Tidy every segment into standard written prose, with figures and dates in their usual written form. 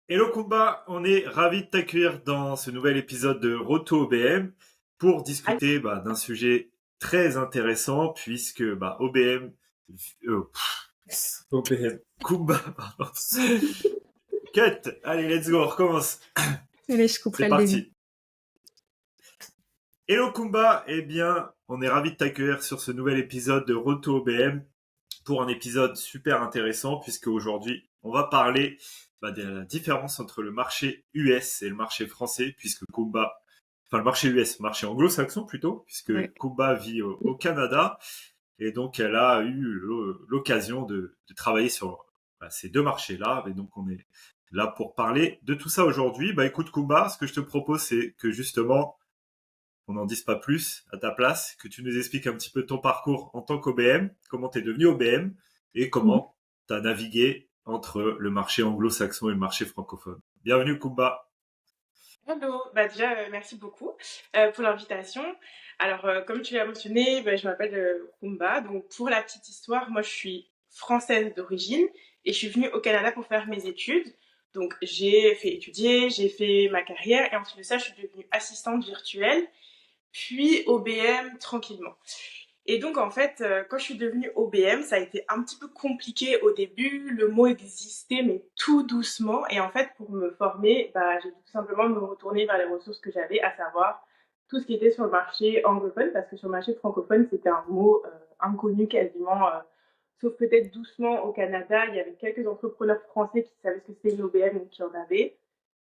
Hello Kumba, on est ravi de t'accueillir dans ce nouvel épisode de Roto OBM pour Allô. discuter d'un sujet très intéressant puisque OBM, OBM, Kumba, pardon. Cut, allez let's go, on recommence. Allez, je C'est couperai le début. parti. Hello Kumba, eh bien on est ravi de t'accueillir sur ce nouvel épisode de Roto OBM pour un épisode super intéressant puisque aujourd'hui on va parler de la différence entre le marché US et le marché français puisque Kumba, enfin le marché US, marché anglo-saxon plutôt, Ouais. puisque Kumba vit au Canada et donc elle a eu l'occasion de travailler sur ces deux marchés-là et donc on est là pour parler de tout ça aujourd'hui. Bah écoute Kumba, ce que je te propose c'est que justement on n'en dise pas plus à ta place, que tu nous expliques un petit peu ton parcours en tant qu'OBM, comment tu es devenu OBM et Mhm. comment tu as navigué entre le marché anglo-saxon et le marché francophone. Bienvenue Kumba. Hello, déjà, merci beaucoup pour l'invitation. Alors, comme tu l'as mentionné, je m'appelle Kumba. Donc, pour la petite histoire, moi, je suis française d'origine et je suis venue au Canada pour faire mes études. Donc, j'ai fait étudier, j'ai fait ma carrière et ensuite de ça, je suis devenue assistante virtuelle, puis OBM tranquillement. Et donc, en fait, quand je suis devenue OBM, ça a été un petit peu compliqué au début. Le mot existait, mais tout doucement. Et en fait, pour me former, j'ai dû tout simplement me retourner vers les ressources que j'avais, à savoir tout ce qui était sur le marché anglophone, parce que sur le marché francophone, c'était un mot inconnu quasiment, sauf peut-être doucement au Canada. Il y avait quelques entrepreneurs français qui savaient ce que c'était une OBM ou qui en avaient.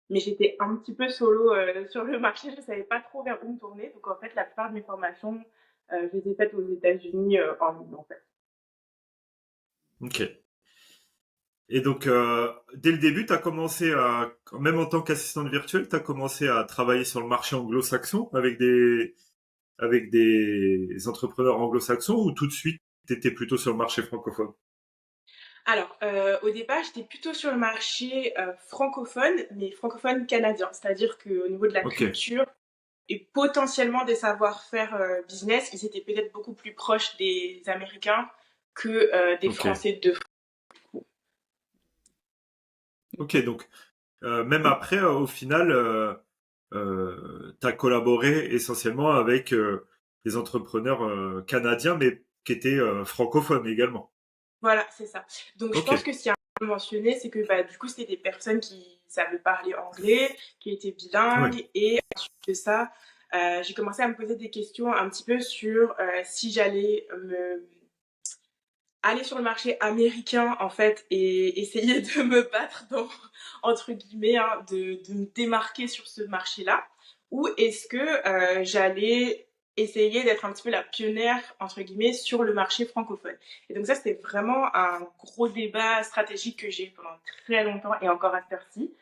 Mais j'étais un petit peu solo sur le marché, je ne savais pas trop vers où me tourner. Donc en fait, la plupart de mes formations, je les ai faites aux États-Unis en ligne en fait. Ok. Et donc, dès le début, tu as commencé même en tant qu'assistante virtuelle, tu as commencé à travailler sur le marché anglo-saxon avec des entrepreneurs anglo-saxons ou tout de suite, tu étais plutôt sur le marché francophone? Alors, au départ, j'étais plutôt sur le marché francophone, mais francophone canadien. C'est-à-dire qu'au niveau de la Ok, culture et potentiellement des savoir-faire business, ils étaient peut-être beaucoup plus proches des Américains que des ok, Français de fou. ok. Donc, même après, au final, tu as collaboré essentiellement avec des entrepreneurs canadiens, mais qui étaient francophones également. Voilà, c'est ça. Donc, je Ok, pense que ce qui est important de mentionner, c'est que du coup, c'était des personnes qui savaient parler anglais, qui étaient ouais. bilingues. Et ensuite de ça, j'ai commencé à me poser des questions un petit peu sur si j'allais aller sur le marché américain, en fait, et essayer de me battre dans, entre guillemets, hein, de me démarquer sur ce marché-là, ou est-ce que j'allais essayer d'être un petit peu la pionnière, entre guillemets, sur le marché francophone. Et donc ça, c'était vraiment un gros débat stratégique que j'ai eu pendant très longtemps, et encore à cette heure-ci,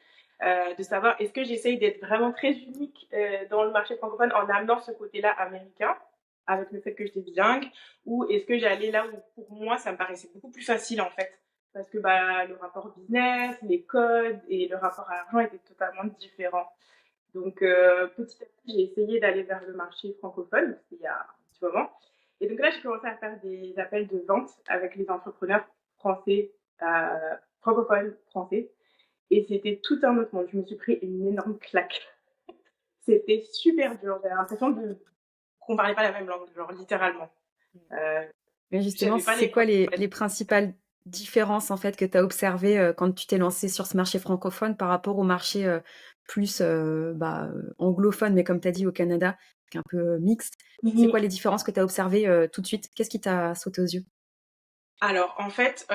de savoir est-ce que j'essaye d'être vraiment très unique dans le marché francophone en amenant ce côté-là américain, avec le fait que j'étais bilingue, ou est-ce que j'allais là où pour moi ça me paraissait beaucoup plus facile en fait, parce que le rapport business, les codes et le rapport à l'argent étaient totalement différents. Donc petit à petit j'ai essayé d'aller vers le marché francophone, c'était il y a un petit moment, et donc là j'ai commencé à faire des appels de vente avec les entrepreneurs français, francophones français, et c'était tout un autre monde. Je me suis pris une énorme claque. C'était super dur, j'avais l'impression qu'on parlait pas la même langue, genre littéralement. Euh, Mais justement, J'avais pas c'est les quoi codes. les principales différences en fait que tu as observées quand tu t'es lancé sur ce marché francophone par rapport au marché plus anglophone, mais comme tu as dit au Canada, qui est un peu mixte. C'est quoi les différences que tu as observées tout de suite? Qu'est-ce qui t'a sauté aux yeux? Alors, en fait,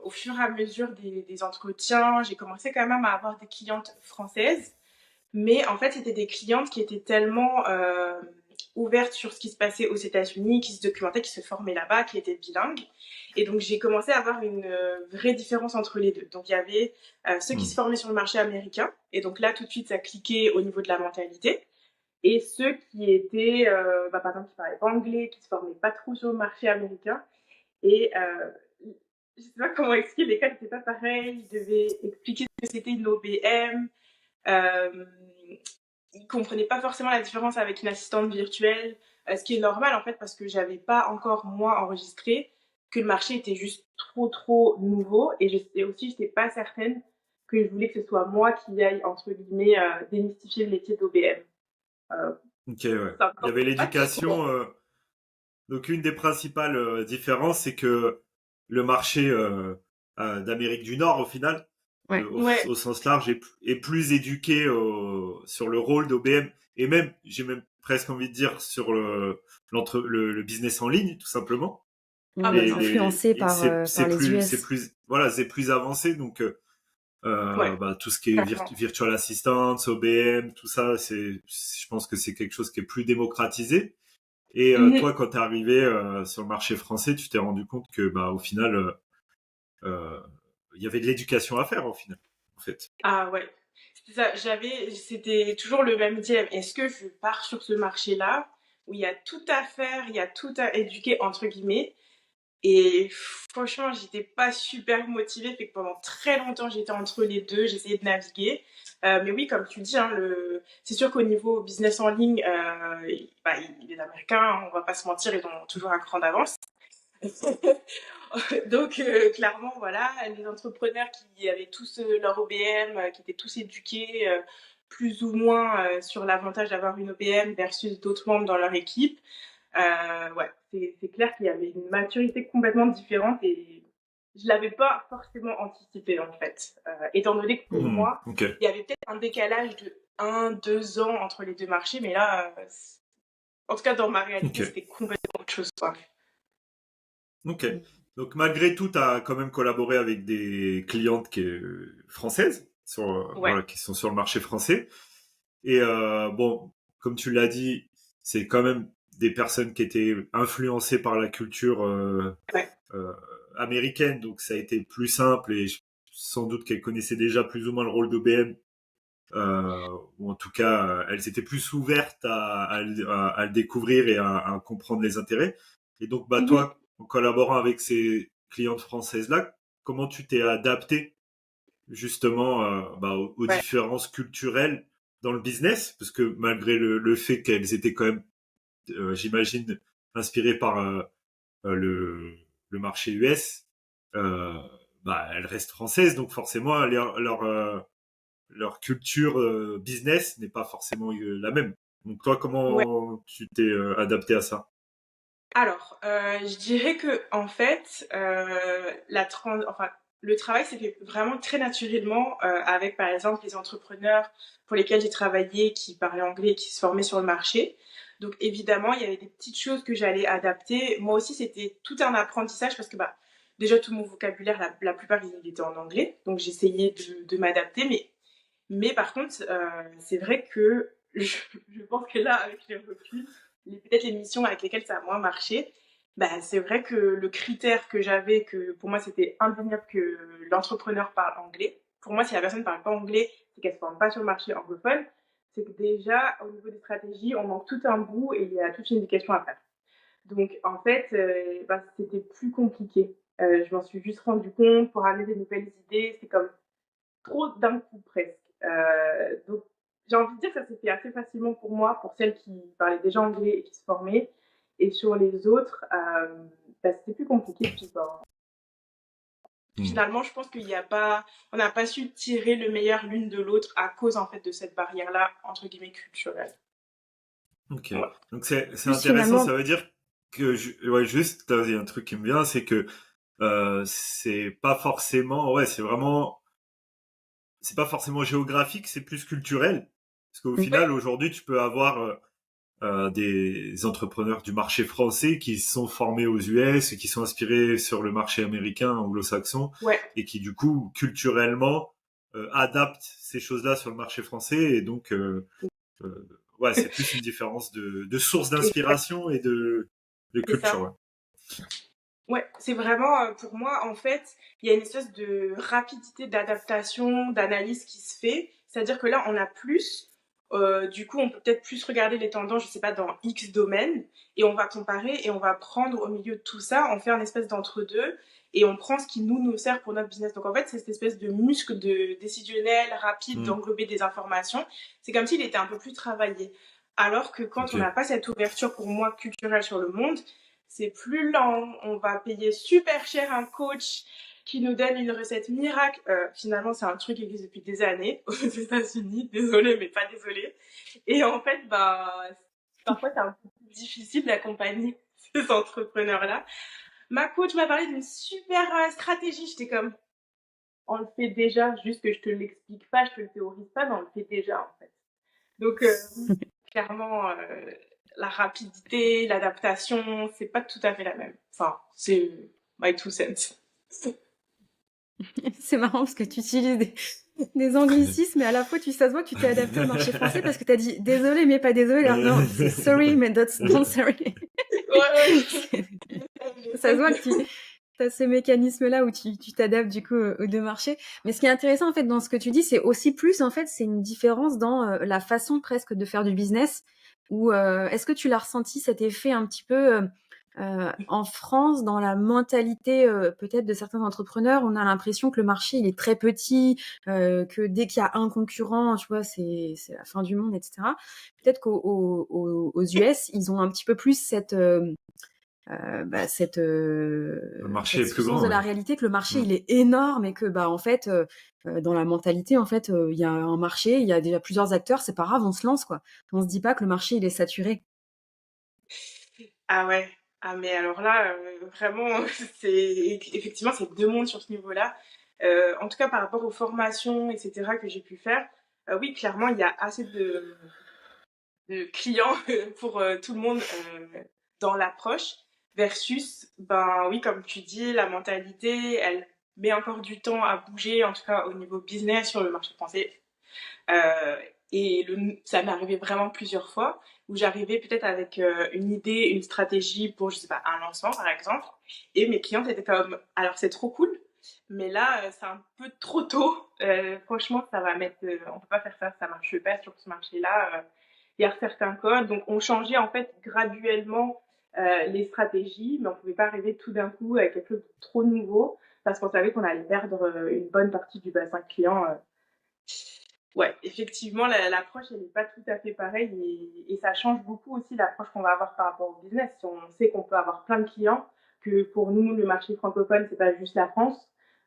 au fur et à mesure des entretiens, j'ai commencé quand même à avoir des clientes françaises. Mais en fait, c'était des clientes qui étaient tellement ouvertes sur ce qui se passait aux États-Unis, qui se documentaient, qui se formaient là-bas, qui étaient bilingues. Et donc, j'ai commencé à avoir une vraie différence entre les deux. Donc, il y avait ceux qui se Hmm. formaient sur le marché américain. Et donc là, tout de suite, ça cliquait au niveau de la mentalité. Et ceux qui étaient, par exemple, qui parlaient pas anglais, qui se formaient pas trop sur le marché américain. Et je sais pas comment expliquer, les cas n'étaient pas pareils. Je devais expliquer ce que c'était une OBM. Euh, Ils comprenaient pas forcément la différence avec une assistante virtuelle, ce qui est normal en fait parce que j'avais pas encore moi enregistré que le marché était juste trop nouveau, et aussi j'étais pas certaine que je voulais que ce soit moi qui aille, entre guillemets, démystifier le métier d'OBM. Ok, ouais. Ça Il y avait pas trop. l'éducation. Donc une des principales différences, c'est que le marché d'Amérique du Nord, au final, Ouais. Ouais. au sens large, est plus éduqué sur le rôle d'OBM et même, j'ai même presque envie de dire, sur le business en ligne, tout simplement. Ah bah ça oui. Influencé par les US. Voilà, c'est plus avancé. Donc, Ouais, bah, tout ce qui est clairement. virtual assistance, OBM, tout ça, je pense que c'est quelque chose qui est plus démocratisé. Et Mhm. toi, quand t'es arrivé sur le marché français, tu t'es rendu compte que, bah, au final, euh, il y avait de l'éducation à faire, au final, en fait. Ah ouais. C'était ça. C'était toujours le même dilemme. Est-ce que je pars sur ce marché-là où il y a tout à faire, il y a tout à éduquer, entre guillemets, et franchement, j'étais pas super motivée, fait que pendant très longtemps, j'étais entre les deux, j'essayais de naviguer. Mais oui, comme tu dis, hein, c'est sûr qu'au niveau business en ligne, les Américains, on va pas se mentir, ils ont toujours un cran d'avance. Donc, clairement, voilà, les entrepreneurs qui avaient tous leur OBM, qui étaient tous éduqués plus ou moins sur l'avantage d'avoir une OBM versus d'autres membres dans leur équipe. Ouais, c'est clair qu'il y avait une maturité complètement différente et je l'avais pas forcément anticipé en fait. Étant donné que pour Hmm, moi, ok, il y avait peut-être un décalage de 1, 2 ans entre les deux marchés, mais là, en tout cas dans ma ok, réalité, c'était complètement autre chose, quoi. ok. Donc, malgré tout, tu as quand même collaboré avec des clientes françaises, Ouais, voilà, qui sont sur le marché français. Et bon, comme tu l'as dit, c'est quand même des personnes qui étaient influencées par la culture ouais. euh, américaine, donc ça a été plus simple et sans doute qu'elles connaissaient déjà plus ou moins le rôle d'OBM, ou en tout cas elles étaient plus ouvertes à le découvrir et à comprendre les intérêts. Et donc bah Mhm. toi, en collaborant avec ces clientes françaises là, comment tu t'es adapté justement bah, aux Ouais. différences culturelles dans le business, parce que malgré le fait qu'elles étaient quand même, j'imagine, inspirées par le, le marché US, euh, bah, elles restent françaises, donc forcément leur culture business n'est pas forcément la même. Donc toi, Ouais. comment tu t'es adapté à ça? Alors, je dirais que en fait, enfin, le travail s'est fait vraiment très naturellement avec, par exemple, les entrepreneurs pour lesquels j'ai travaillé, qui parlaient anglais et qui se formaient sur le marché. Donc, évidemment, il y avait des petites choses que j'allais adapter. Moi aussi, c'était tout un apprentissage parce que, bah, déjà, tout mon vocabulaire, la plupart, il était en anglais. Donc, j'essayais de m'adapter. Mais par contre, c'est vrai que je pense que là, avec les recul, peut-être les missions avec lesquelles ça a moins marché, bah, c'est vrai que le critère que j'avais, que pour moi c'était indéniable que l'entrepreneur parle anglais. Pour moi, si la personne ne parle pas anglais, c'est qu'elle ne se forme pas sur le marché anglophone. C'est que déjà, au niveau des stratégies, on manque tout un bout et il y a toute une éducation à faire. Donc, en fait, bah, c'était plus compliqué. Je m'en suis juste rendu compte pour amener des nouvelles idées. C'est comme trop d'un coup presque. Donc j'ai envie de dire que ça s'est fait assez facilement pour moi, pour celles qui parlaient déjà anglais et qui se formaient. Et sur les autres, bah, c'était plus compliqué. Puis bah, Hmm. finalement, je pense qu'il n'y a pas, on n'a pas su tirer le meilleur l'une de l'autre à cause en fait de cette barrière-là entre guillemets culturelle. Ok. Ouais. Donc c'est Plus intéressant, finalement, ça veut dire que ouais, juste il y a un truc qui me vient, c'est que c'est pas forcément, ouais, c'est pas forcément géographique, c'est plus culturel. Parce qu'au mm, final, aujourd'hui, tu peux avoir des entrepreneurs du marché français qui sont formés aux US et qui sont inspirés sur le marché américain, anglo-saxon, Ouais, et qui du coup, culturellement, adaptent ces choses-là sur le marché français. Et donc, ouais, c'est plus une différence de source exact. d'inspiration et de C'est ça. culture. Ouais. Ouais, c'est vraiment, pour moi, en fait, il y a une espèce de rapidité d'adaptation, d'analyse qui se fait. C'est-à-dire que là, on a plus, du coup, on peut peut-être plus regarder les tendances, je sais pas, dans X domaines, et on va comparer et on va prendre au milieu de tout ça, on fait un espèce d'entre-deux, et on prend ce qui nous sert pour notre business. Donc en fait, c'est cette espèce de muscle de décisionnel, rapide, Hmm. d'englober des informations. C'est comme s'il était un peu plus travaillé. Alors que quand Ok. on n'a pas cette ouverture, pour moi, culturelle sur le monde, c'est plus lent, on va payer super cher un coach qui nous donne une recette miracle. Finalement, c'est un truc qui existe depuis des années aux États-Unis. Désolée, mais pas désolée. Et en fait, parfois, c'est un peu difficile d'accompagner ces entrepreneurs-là. Ma coach m'a parlé d'une super stratégie. J'étais comme, on le fait déjà, juste que je te l'explique pas, je te le théorise pas, mais on le fait déjà, en fait. Donc, clairement, la rapidité, l'adaptation, c'est pas tout à fait la même. Enfin, c'est my two cents. C'est marrant parce que tu utilises des anglicismes, mais à la fois, ça se voit que tu t'es adapté au marché français parce que tu as dit désolé, mais pas désolé. Alors, non, c'est sorry, mais that's not sorry. Ouais. Ça se voit que tu as ce mécanisme-là où tu t'adaptes du coup aux deux marchés. Mais ce qui est intéressant en fait dans ce que tu dis, c'est aussi plus en fait, c'est une différence dans la façon presque de faire du business. Ou est-ce que tu l'as ressenti cet effet un petit peu en France, dans la mentalité peut-être de certains entrepreneurs, on a l'impression que le marché il est très petit, que dès qu'il y a un concurrent, tu vois, c'est la fin du monde, etc. Peut-être qu'aux US, ils ont un petit peu plus cette Le marché est plus conscience grand, de la ouais. réalité, que le marché il est énorme et que en fait dans la mentalité en fait il y a un marché, il y a déjà plusieurs acteurs, c'est pas grave, on se lance quoi. On se dit pas que le marché il est saturé. Ah ouais. Ah mais alors là, vraiment, effectivement, c'est deux mondes sur ce niveau-là. En tout cas, par rapport aux formations, etc., que j'ai pu faire, oui, clairement, il y a assez de clients pour tout le monde dans l'approche, versus, ben oui, comme tu dis, la mentalité, elle met encore du temps à bouger, en tout cas au niveau business sur le marché français. Euh, ça m'est arrivé vraiment plusieurs fois où j'arrivais peut-être avec une idée, une stratégie pour, je sais pas, un lancement par exemple, et mes clients étaient comme, alors c'est trop cool, mais là c'est un peu trop tôt. Franchement, ça va mettre, on peut pas faire ça, ça marche pas sur ce marché-là. Il y a certains codes, donc on changeait en fait graduellement les stratégies, mais on pouvait pas arriver tout d'un coup avec quelque chose de trop nouveau parce qu'on savait qu'on allait perdre une bonne partie du bassin client. Ouais, effectivement, l'approche, elle n'est pas tout à fait pareille et ça change beaucoup aussi l'approche qu'on va avoir par rapport au business. Si on sait qu'on peut avoir plein de clients, que pour nous, le marché francophone, c'est pas juste la France,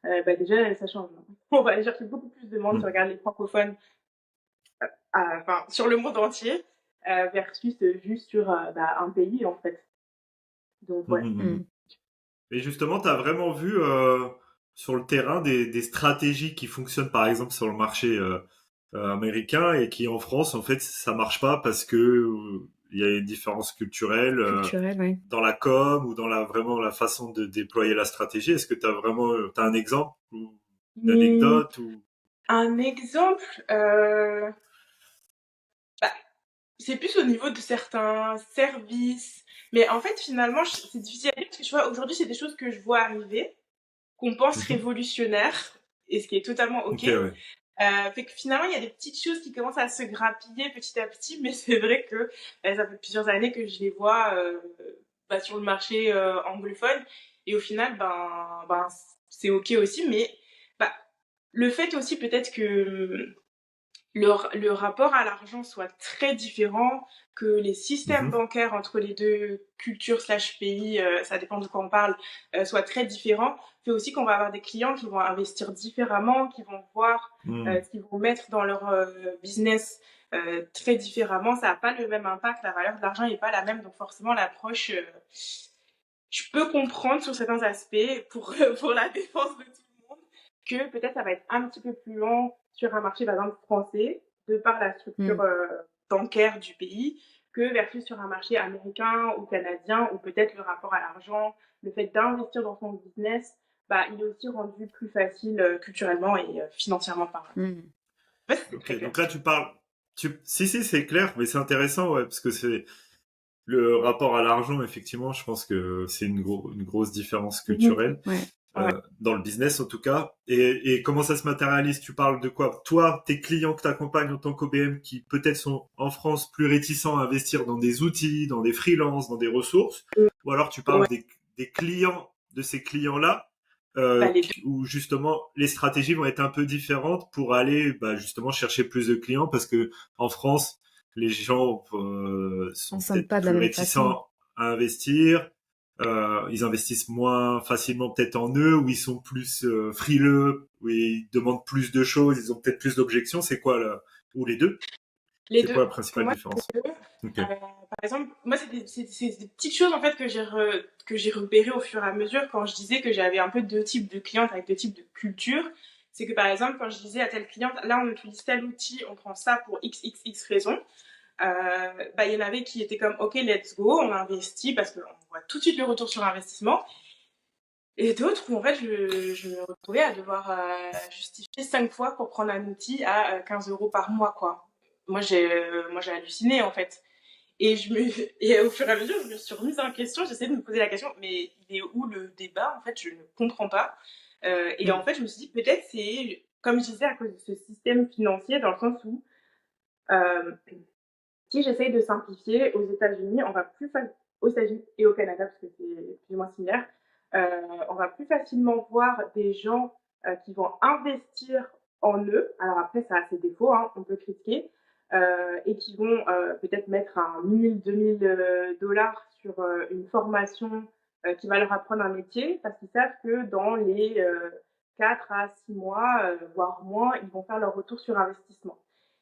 déjà, ça change. On va aller chercher beaucoup plus de monde si on regarde les francophones sur le monde entier versus juste sur un pays, en fait. Donc, ouais. Et justement, tu as vraiment vu sur le terrain des stratégies qui fonctionnent, par exemple, sur le marché américain et qui, en France, en fait, ça marche pas parce que il y a une différence culturelle Culturel, ouais. dans la com ou dans vraiment la façon de déployer la stratégie. Est-ce que tu as vraiment t'as un exemple ou une anecdote ou... Un exemple, c'est plus au niveau de certains services. Mais en fait, finalement, c'est difficile à dire parce que tu vois, aujourd'hui, c'est des choses que je vois arriver, qu'on pense révolutionnaires, et ce qui est totalement OK. Ok, ouais. Fait que finalement, il y a des petites choses qui commencent à se grappiller petit à petit, mais c'est vrai que ça fait plusieurs années que je les vois sur le marché anglophone. Et au final, c'est OK aussi, mais bah, le fait aussi peut-être que le rapport à l'argent soit très différent, que les systèmes bancaires entre les deux cultures slash pays, ça dépend de quoi on parle, soient très différents, fait aussi qu'on va avoir des clients qui vont investir différemment, qui vont voir ce qu'ils vont mettre dans leur business très différemment. Ça n'a pas le même impact, la valeur de l'argent n'est pas la même, donc forcément l'approche, je peux comprendre sur certains aspects pour la défense de tout le monde que peut-être ça va être un petit peu plus long sur un marché par exemple français de par la structure bancaire du pays que versus sur un marché américain ou canadien où peut-être le rapport à l'argent, le fait d'investir dans son business, il est aussi rendu plus facile culturellement et financièrement parlant. Ouais, Ok, donc là tu parles... Si, c'est clair, mais c'est intéressant, ouais, parce que c'est... Le rapport à l'argent, effectivement, je pense que c'est une grosse différence culturelle dans le business en tout cas. Et comment ça se matérialise? Tu parles de quoi? Toi, tes clients que tu accompagnes en tant qu'OBM qui peut-être sont en France plus réticents à investir dans des outils, dans des freelances, dans des ressources, ou alors tu parles des clients de ces clients-là où justement les stratégies vont être un peu différentes pour aller justement chercher plus de clients parce que en France les gens sont peut-être pas de la plus même réticents façon. à investir. ils investissent moins facilement peut-être en eux, ou ils sont plus frileux, ou ils demandent plus de choses, ils ont peut-être plus d'objections. C'est quoi là? Ou les deux? Les C'est quoi deux. la Pour principale moi, différence? les deux. Ok. Par exemple, moi, c'est des petites choses en fait que j'ai repérées au fur et à mesure quand je disais que j'avais un peu deux types de clientes avec deux types de cultures. C'est que par exemple, quand je disais à telle cliente, là, on utilise tel outil, on prend ça pour XXX raisons. Bah, il y en avait qui étaient comme, ok, let's go, on investit parce qu'on voit tout de suite le retour sur investissement. Et d'autres où en fait je me retrouvais à devoir justifier 5 fois pour prendre un outil à 15 euros par mois quoi. Moi j'ai halluciné en fait. Et et au fur et à mesure je me suis remise en question, j'essayais de me poser la question mais il est où le débat en fait, je ne comprends pas. Et en fait je me suis dit peut-être c'est comme je disais à cause de ce système financier dans le sens où euh, si j'essaye de simplifier, aux États-Unis, on va plus aux États-Unis et au Canada, parce que c'est plus ou moins similaire, on va plus facilement voir des gens qui vont investir en eux. Alors après, ça a ses défauts, hein, on peut critiquer, et qui vont peut-être mettre un 1000, 2000 dollars sur une formation qui va leur apprendre un métier, parce qu'ils savent que dans les 4 à 6 mois, voire moins, ils vont faire leur retour sur investissement.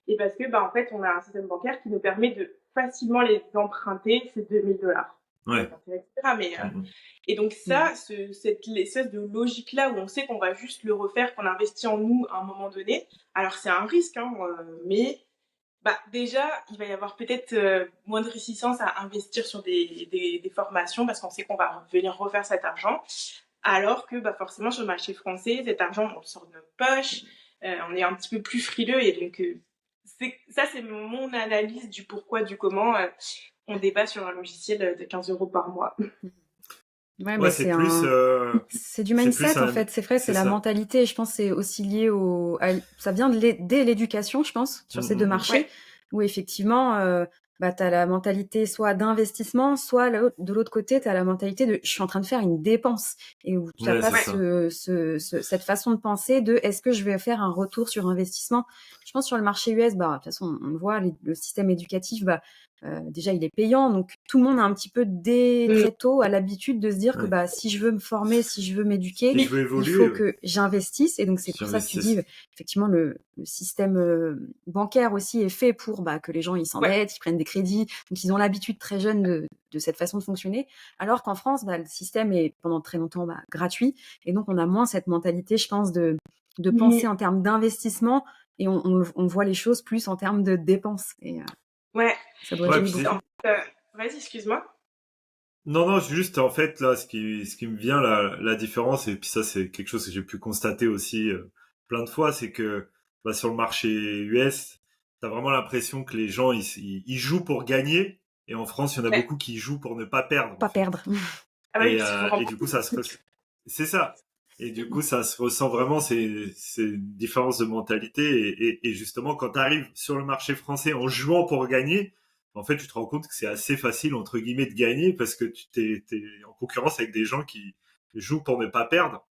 Et parce que, bah, en fait, on a un système bancaire qui nous permet de facilement les emprunter, ces 2000 dollars. Ouais. Etc. Mais, et donc ça, cette espèce de logique-là où on sait qu'on va juste le refaire, qu'on investit en nous à un moment donné, alors c'est un risque, hein, mais bah, déjà, il va y avoir peut-être moins de réticence à investir sur des formations parce qu'on sait qu'on va venir refaire cet argent. Alors que bah, forcément, sur le marché français, cet argent, on le sort de notre poche, on est un petit peu plus frileux et donc ça, c'est mon analyse du pourquoi, du comment on débat sur un logiciel de 15 euros par mois. Ouais, Ouais, mais c'est plus, c'est du c'est plus mindset en fait, c'est vrai, c'est la ça. mentalité. Je pense que c'est aussi lié ça vient dès l'éducation, je pense, sur ces deux marchés, Ouais. où effectivement, bah, tu as la mentalité soit d'investissement, soit de l'autre côté, tu as la mentalité de je suis en train de faire une dépense, et où tu n'as Ouais, pas c'est ça. cette façon de penser de est-ce que je vais faire un retour sur investissement. Je pense sur le marché US, bah, de toute façon, on le voit, le système éducatif, bah, déjà il est payant, donc tout le monde a un petit peu très tôt à l'habitude de se dire que Ouais. bah, si je veux me former, si je veux Et m'éduquer, je veux il évoluer, faut que j'investisse. Et donc c'est pour ça que tu dis, j'investisse. effectivement, le système bancaire aussi est fait pour bah, que les gens ils Ouais. s'endettent, ils prennent des crédits, donc ils ont l'habitude très jeune de cette façon de fonctionner, alors qu'en France, bah, le système est pendant très longtemps bah, gratuit, et donc on a moins cette mentalité, je pense, de penser en termes d'investissement, et on voit les choses plus en termes de dépenses. Et Ouais. ça doit Ouais, gêner puis beaucoup. Vas-y, excuse-moi. non, non, juste en fait là, ce qui me vient la différence, et puis ça c'est quelque chose que j'ai pu constater aussi plein de fois, c'est que bah, sur le marché US, t'as vraiment l'impression que les gens ils jouent pour gagner, et en France, il y en a Ouais. beaucoup qui jouent pour ne pas perdre en Pas fait. perdre. Ah oui, parce qu'il faut Et du coup, c'est ça. Et du coup, ça se ressent vraiment, c'est une différence de mentalité. Et justement, quand tu arrives sur le marché français en jouant pour gagner, en fait, tu te rends compte que c'est assez facile, entre guillemets, de gagner parce que t'es en concurrence avec des gens qui jouent pour ne pas perdre.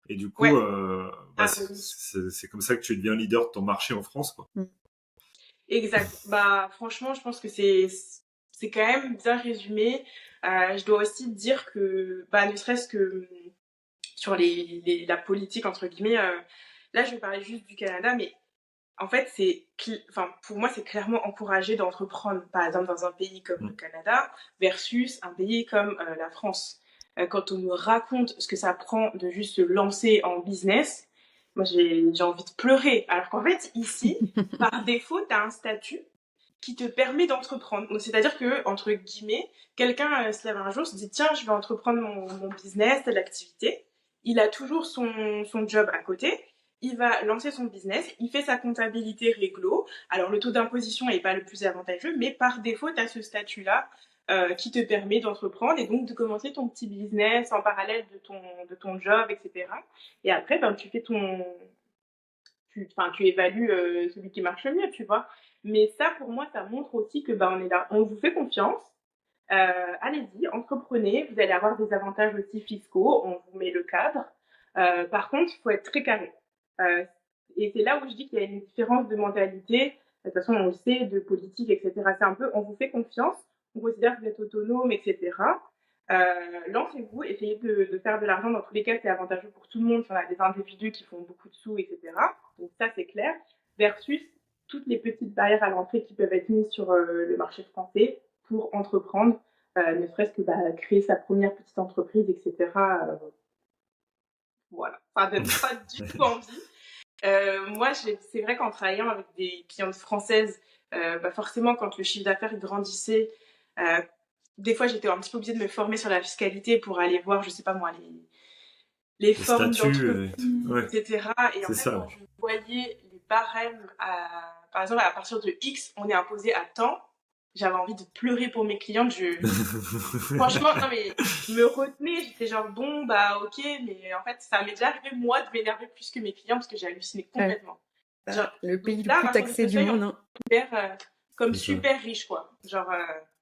Et du coup, Ouais. bah, Ah, oui. c'est comme ça que tu deviens leader de ton marché en France, quoi. Exact. Bah, franchement, je pense que c'est quand même bien résumé. Je dois aussi dire que, bah, ne serait-ce que sur la politique, entre guillemets, là, je vais parler juste du Canada, mais en fait, enfin, pour moi, c'est clairement encouragé d'entreprendre, par exemple, dans un pays comme le Mm. Canada versus un pays comme la France. Quand on me raconte ce que ça prend de juste se lancer en business, moi, j'ai envie de pleurer. Alors qu'en fait, ici, par défaut, tu as un statut qui te permet d'entreprendre. Donc, c'est-à-dire que, entre guillemets, quelqu'un se lève un jour, se dit, tiens, je vais entreprendre mon business, telle activité. Il a toujours son job à côté. Il va lancer son business, il fait sa comptabilité réglo. Alors, le taux d'imposition n'est pas le plus avantageux, mais par défaut, tu as ce statut-là qui te permet d'entreprendre et donc de commencer ton petit business en parallèle de ton job, etc. Et après, ben, tu fais tu évalues celui qui marche le mieux, tu vois. Mais ça, pour moi, ça montre aussi que ben, on est là, on vous fait confiance. Allez-y, entreprenez, vous allez avoir des avantages aussi fiscaux, on vous met le cadre. Par contre, il faut être très carré. Euh, et c'est là où je dis qu'il y a une différence de mentalité. De toute façon, on le sait, de politique, etc. C'est un peu, on vous fait confiance, on considère que vous êtes autonome, etc. Lancez-vous, essayez de faire de l'argent. Dans tous les cas, c'est avantageux pour tout le monde. Enfin, on a des individus qui font beaucoup de sous, etc. Donc ça, c'est clair. Versus toutes les petites barrières à l'entrée qui peuvent être mises sur le marché français pour entreprendre, ne serait-ce que créer sa première petite entreprise, etc. Voilà, ça donne pas du tout envie. Moi, c'est vrai qu'en travaillant avec des clientes françaises, forcément, quand le chiffre d'affaires grandissait, des fois, j'étais un petit peu obligée de me former sur la fiscalité pour aller voir, je sais pas moi, les formes statuts, d'entreprise, ouais, etc. Et en c'est fait, ça. quand je voyais les barèmes, par exemple, à partir de X, on est imposé à temps, j'avais envie de pleurer pour mes clientes. Franchement, non mais je me retenais, j'étais genre bon, ok, mais en fait, ça m'est déjà arrivé, moi, de m'énerver plus que mes clients parce que j'ai halluciné complètement. Genre, Le pays le là, à plus partir de taxé ce du seuil, monde. on Hein. est considéré, comme C'est ça. super riche, quoi. Genre,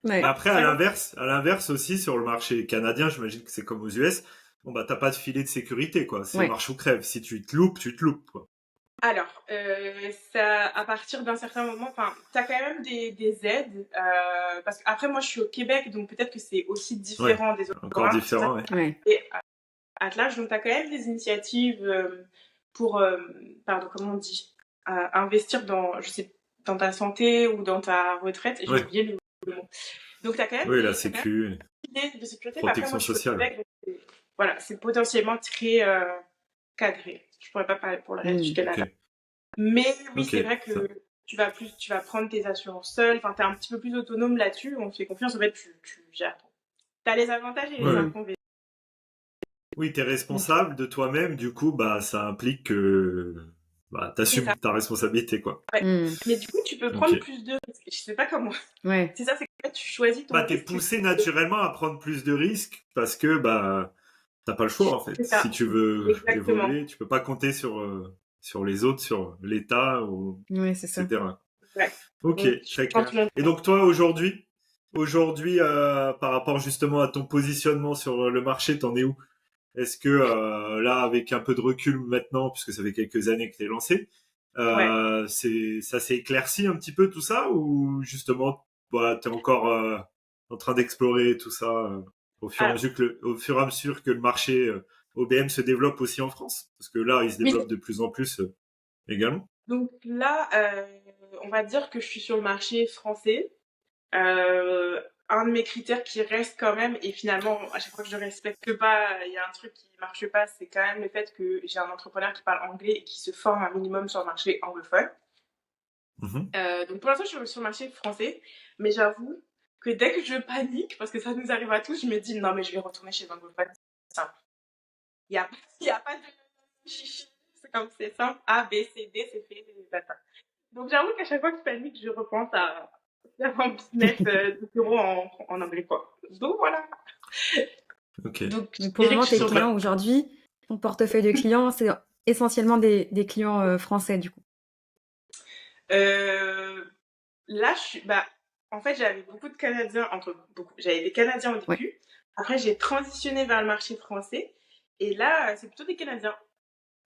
Ouais. Après, à l'inverse aussi, sur le marché canadien, j'imagine que c'est comme aux US, bon, bah, t'as pas de filet de sécurité, quoi. C'est Ouais. marche ou crève. Si tu te loupes, quoi. Alors, ça, à partir d'un certain moment, enfin, t'as quand même des aides, parce qu'après, moi, je suis au Québec, donc peut-être que c'est aussi différent des autres Encore provinces. différent, ouais. Ouais. Et Atlas, donc t'as quand même des initiatives pour, pardon, comment on dit, investir dans, je sais, dans ta santé ou dans ta retraite. Et j'ai Ouais. oublié le mot. Donc t'as quand même Oui, la t'as quand même sécu, des idées de sécurité. Mais après, protection moi, je suis au sociale. Québec, donc voilà, c'est potentiellement très cadré. Je pourrais pas parler pour le reste du Canada. Ok. Mais oui, Ok, c'est vrai ça. que tu vas prendre tes assurances seul. Enfin, t'es un petit peu plus autonome là-dessus. On te fait confiance. En fait, tu gères. T'as les avantages et les Ouais. inconvénients. Oui, t'es responsable de toi-même, du coup, bah, ça implique que, bah, C'est t'assumes ça. ta responsabilité, quoi. Ouais. Mm. Mais du coup, tu peux prendre plus de risques. Je sais pas comment. Ouais. C'est ça, c'est que tu choisis ton Bah, t'es risque. poussé naturellement à prendre plus de risques parce que, bah, t'as pas le choix, en fait. C'est ça. Si tu veux Exactement. évoluer, tu peux pas compter sur les autres, sur l'État, Ouais, c'est ça. etc. Ouais. Ok, Donc, très quand clair. Et donc, toi, aujourd'hui, par rapport justement à ton positionnement sur le marché, t'en es où? Est-ce que là, avec un peu de recul maintenant, puisque ça fait quelques années que t'es lancé, ouais. ça s'est éclairci un petit peu tout ça, ou justement, bah, t'es encore en train d'explorer tout ça au fur et à Alors, mesure que le marché OBM se développe aussi en France, parce que là, il se oui. développe de plus en plus également. Donc là, on va dire que je suis sur le marché français. Un de mes critères qui reste quand même, et finalement, à chaque fois que je ne respecte pas, il y a un truc qui marche pas, c'est quand même le fait que j'ai un entrepreneur qui parle anglais et qui se forme un minimum sur le marché anglophone. Mhm. Donc pour l'instant, je suis sur le marché français, mais j'avoue que dès que je panique, parce que ça nous arrive à tous, je me dis non, mais je vais retourner chez l'anglophone. C'est simple. Il y a pas de chichi. C'est comme c'est simple. A, B, C, D, c'est fait. Donc j'avoue qu'à chaque fois que je panique, je repense à faire un business de bureau en anglais, quoi. Donc voilà. Ok. Donc Mais pour le moment, tes clients aujourd'hui, ton portefeuille de clients, c'est essentiellement des clients français, du coup. Là, en fait, j'avais beaucoup de Canadiens, j'avais des Canadiens au début. Ouais. Après, j'ai transitionné vers le marché français. Et là, c'est plutôt des Canadiens.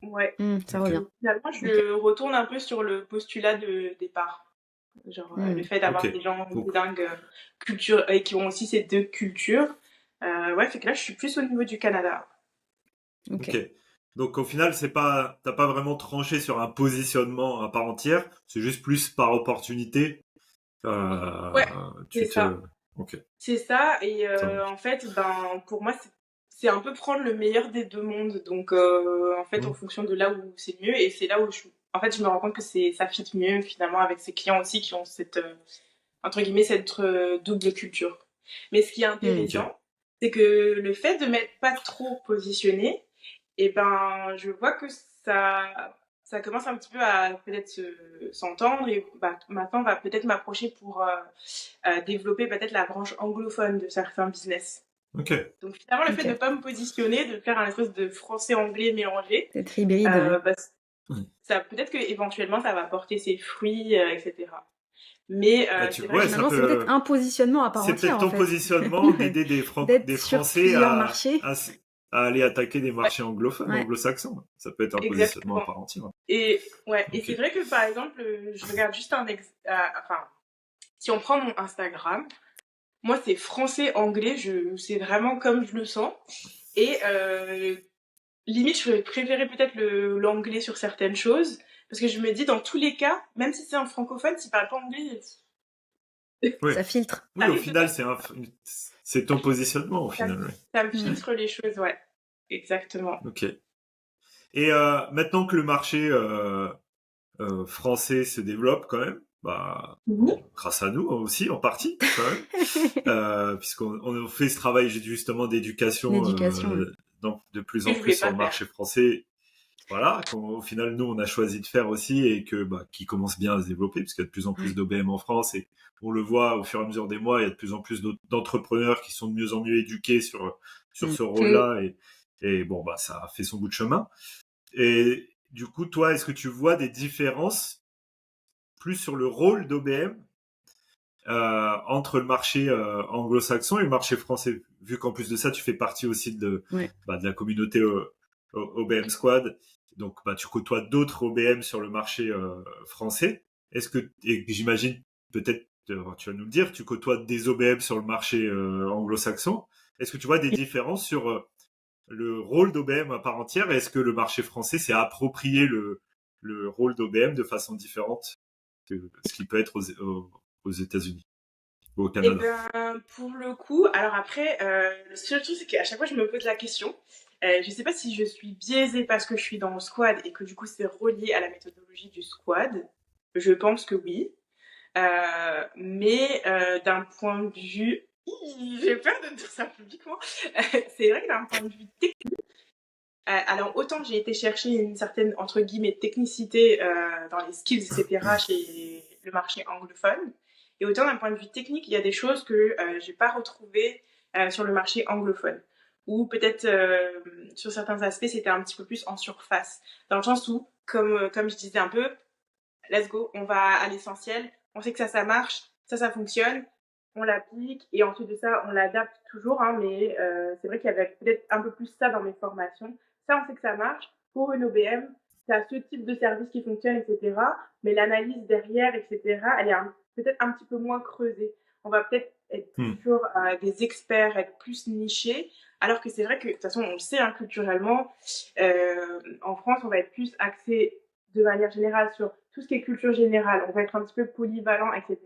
Ouais. Ça revient. Donc, finalement, je retourne un peu sur le postulat de départ. Genre, le fait d'avoir Ok. des gens Donc, bilingues culture, et qui ont aussi ces deux cultures. Ouais, fait que là, je suis plus au niveau du Canada. ok. Donc au final, t'as pas vraiment tranché sur un positionnement à part entière. C'est juste plus par opportunité. Ouais, Tu c'est te. ça. Ok. C'est ça, et Ça marche. en fait, pour moi, c'est un peu prendre le meilleur des deux mondes. Donc, en fait, en Mhm. fonction de là où c'est mieux, et c'est là où en fait, je me rends compte que ça fit mieux finalement avec ces clients aussi qui ont cette, entre guillemets, cette double culture. Mais ce qui est intéressant, c'est que le fait de m'être pas trop positionnée, et je vois que ça commence un petit peu à peut-être s'entendre, et maintenant on va peut-être m'approcher pour développer peut-être la branche anglophone de certains business. Ok. Donc finalement, le fait de ne pas me positionner, de faire un espèce de français-anglais mélangé, D'être hybride. ça peut-être que éventuellement ça va porter ses fruits, etc. Mais c'est vrai que Finalement, c'est peut-être un positionnement à part C'est entière, peut-être ton en fait. positionnement d'aider D'être des sur Français plusieurs marchés. à aller attaquer des marchés anglophones, Ouais. anglo-saxons. Ça peut être un positionnement exactement. à part entière. Et Ok. c'est vrai que par exemple, je regarde juste enfin, si on prend mon Instagram, Moi, c'est français-anglais, c'est vraiment comme je le sens. Et limite, je préférais peut-être l'anglais sur certaines choses, parce que je me dis, dans tous les cas, même si c'est un francophone, s'il parle pas anglais, Oui. Ça filtre. Oui, au final, c'est ton positionnement, au ça, final. ça me Ouais. filtre les choses, ouais. Exactement. Ok. Et maintenant que le marché français se développe quand même, bah, grâce à nous aussi en partie quand même, puisqu'on fait ce travail justement d'éducation L'éducation, ouais. de plus Et en je plus voulais sur pas le faire. marché français. Voilà, qu'au final nous on a choisi de faire aussi et que qui commence bien à se développer puisqu'il y a de plus en plus Ouais. d'OBM en France et on le voit au fur et à mesure des mois, il y a de plus en plus d'entrepreneurs qui sont de mieux en mieux éduqués sur Mm. ce rôle-là et bon bah ça a fait son bout de chemin. Et du coup, toi, est-ce que tu vois des différences plus sur le rôle d'OBM entre le marché anglo-saxon et le marché français, vu qu'en plus de ça, tu fais partie aussi Ouais. de la communauté OBM Squad, donc bah, tu côtoies d'autres OBM sur le marché français. Est-ce que, et j'imagine peut-être, tu vas nous le dire, tu côtoies des OBM sur le marché anglo-saxon. Est-ce que tu vois des différences sur le rôle d'OBM à part entière et est-ce que le marché français s'est approprié le rôle d'OBM de façon différente que ce qui peut être aux États-Unis ou au Et Canada? ben, pour le coup, alors après, le seul truc, c'est qu'à chaque fois, je me pose la question. Je sais pas si je suis biaisée parce que je suis dans le squad et que du coup, c'est relié à la méthodologie du squad. Je pense que oui. Mais d'un point de vue... J'ai peur de dire ça publiquement. C'est vrai que d'un point de vue technique, alors autant j'ai été chercher une certaine, entre guillemets, technicité dans les skills, etc. chez le marché anglophone, et autant d'un point de vue technique, il y a des choses que j'ai pas retrouvées sur le marché anglophone. Ou peut-être sur certains aspects, c'était un petit peu plus en surface. Dans le sens où, comme je disais un peu, let's go, on va à l'essentiel, on sait que ça marche, ça fonctionne, on l'applique et ensuite de ça, on l'adapte toujours, hein, mais c'est vrai qu'il y avait peut-être un peu plus ça dans mes formations. Ça, on sait que ça marche. Pour une OBM, tu as ce type de service qui fonctionne, etc. Mais l'analyse derrière, etc., elle est peut-être un petit peu moins creusée. On va peut-être être plus Hmm. sur des experts, être plus nichés, alors que c'est vrai que, de toute façon, on le sait, hein, culturellement, en France, on va être plus axé de manière générale sur tout ce qui est culture générale. On va être un petit peu polyvalent, etc.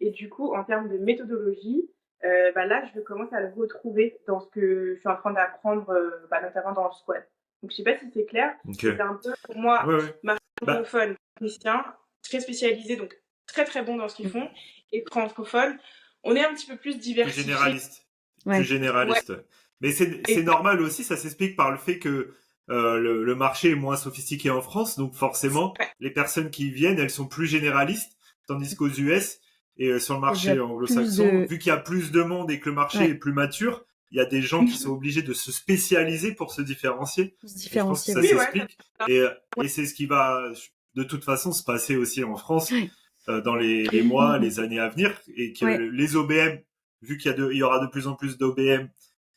Et du coup, en termes de méthodologie, bah là, je commence à le retrouver dans ce que je suis en train d'apprendre, notamment dans le squat. Donc, je sais pas si c'est clair, Ok. mais c'est un peu, pour moi, Ouais, ouais. marché Bah, anglophone, technicien, très spécialisé, donc très très bon dans ce qu'ils Mm. font, et francophone, on est un petit peu plus plus diversifié. généraliste. Plus Ouais. Ouais, généraliste. Mais c'est et normal aussi, ça s'explique par le fait que le marché est moins sophistiqué en France, donc forcément, ouais. les personnes qui y viennent, elles sont plus généralistes, tandis qu'aux US et sur le Il y a marché déjà plus anglo-saxon, de... vu qu'il y a plus de monde et que le marché est Ouais. plus mature, il y a des gens qui sont obligés de se spécialiser pour se différencier. Pour se Et je pense que différencier, ça ouais. Oui, ouais, s'explique. Et c'est ce qui va de toute façon se passer aussi en France Ouais. dans les mois, les années à venir, et que Ouais. les OBM, vu il y aura de plus en plus d'OBM,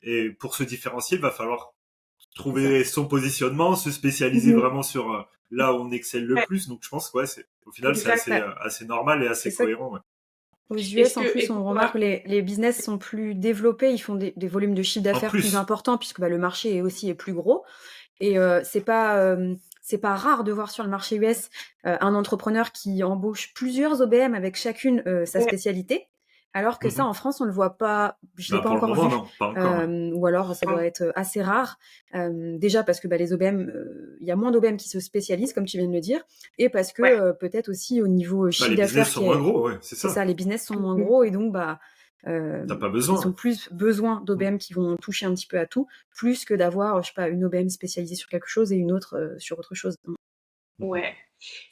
et pour se différencier, il va falloir C'est ça. trouver son positionnement, se spécialiser Mhm. vraiment sur là où on excelle le Ouais, plus. Donc je pense que ouais, au final c'est exact. Bah, assez normal et c'est assez ça. cohérent. Ouais. Aux Est-ce US, en que, et plus, on remarque pour, les business sont plus développés, ils font des volumes de chiffre En d'affaires plus plus, importants puisque bah, le marché est plus gros. Et c'est pas rare de voir sur le marché US un entrepreneur qui embauche plusieurs OBM avec chacune sa ouais, spécialité. Alors que ça, mhm. en France, on le voit pas, je l'ai Bah pas pour le encore moment vu, non, pas encore. Ouais. ou alors ça doit être assez rare. Déjà parce que bah, les OBM, il y a moins d'OBM qui se spécialisent, comme tu viens de le dire, et parce que ouais. peut-être aussi au niveau Bah, chiffre les business d'affaires sont moins gros, ouais, c'est c'est ça, ça. les business sont moins Mhm. gros et donc bah T'as pas ils ont besoin. plus besoin Mm. d'OBM qui vont toucher un petit peu à tout, plus que d'avoir, je sais pas, une OBM spécialisée sur quelque chose et une autre sur autre chose. Mhm. Ouais,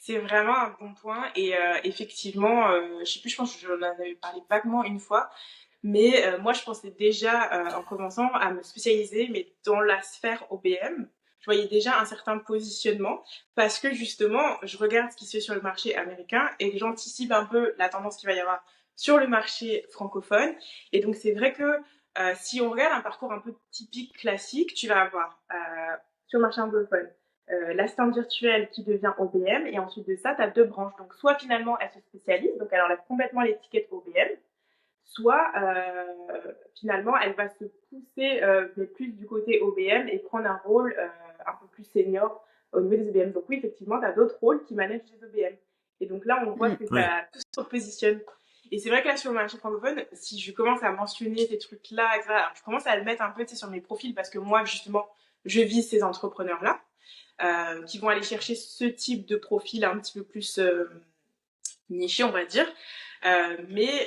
c'est vraiment un bon point. Et effectivement, je sais plus, je pense que j'en avais parlé vaguement une fois, mais moi, je pensais déjà, en commençant, à me spécialiser, mais dans la sphère OBM. Je voyais déjà un certain positionnement parce que justement, je regarde ce qui se fait sur le marché américain et que j'anticipe un peu la tendance qu'il va y avoir sur le marché francophone. Et donc, c'est vrai que si on regarde un parcours un peu typique, classique, tu vas avoir sur le marché anglophone l'assistante virtuelle qui devient OBM et ensuite de ça, tu as deux branches. Donc, soit finalement, elle se spécialise, donc elle enlève complètement l'étiquette OBM, soit finalement elle va se pousser mais plus du côté OBM et prendre un rôle un peu plus senior au niveau des OBM. Donc oui, effectivement, tu as d'autres rôles qui managent les OBM. Et donc là, on voit que Ouais. ça tout se repositionne. Et c'est vrai que là, sur le marché francophone, si je commence à mentionner ces trucs-là, etc., alors je commence à le mettre un peu sur mes profils parce que moi, justement, je vise ces entrepreneurs-là qui vont aller chercher ce type de profil un petit peu plus niché, on va dire. Mais